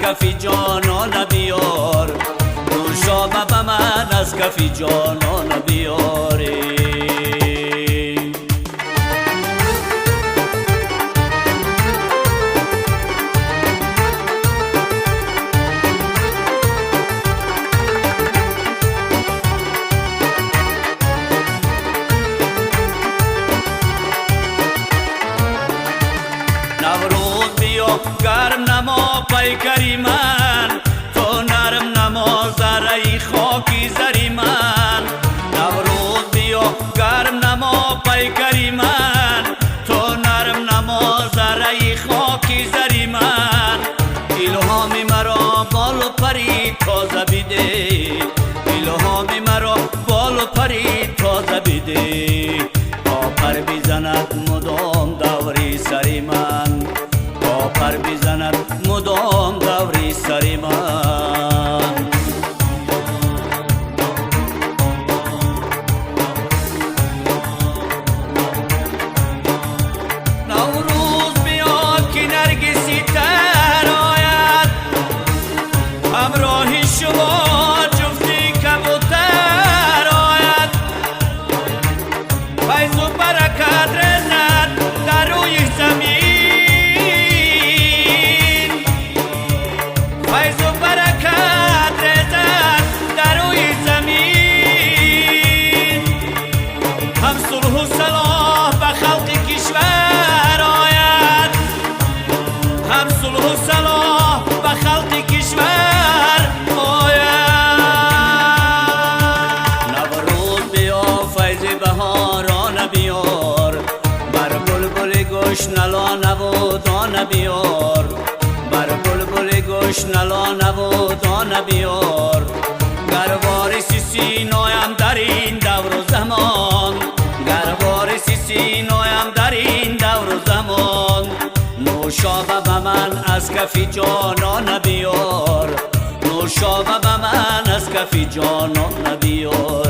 کفی جانان بیار، نوشابه به من از کفی جانان بیاری. نوروز بیا گرم نما پیکری من، تو نرم نما ذره خاکی زری من. نوروز بیا گرم نما پیکری من، تو نرم نما ذره خاکی زری من. الهامی مرا بال و پری تازه بیده، الهامی مرا بال و پری تازه بیده. پر بیزند مدام دوری سری من، پر بیزند مدام دوری سری من. نوروز بیا که نرگسی تر آید، همراه شما جفتی کبوتر آید. فیض و برکت رسد در روی زمین، فیض و برکت رسد در روی زمین. هم صلح و صلاح به خلق کشور آید، هم صلح و صلاح به خلق کشور آید. نوروز بیا فیض بهاران بیار، بر بلبل گشنلا نوادان بیار، بر بلبل گشنلا نوادان بیار. گروارث سینایم در این دور و زمان، گروارث سینایم در این دور و زمان. نوشابه به من از کفی جانان بیار، نوشابه به من از کفی جانان بیار.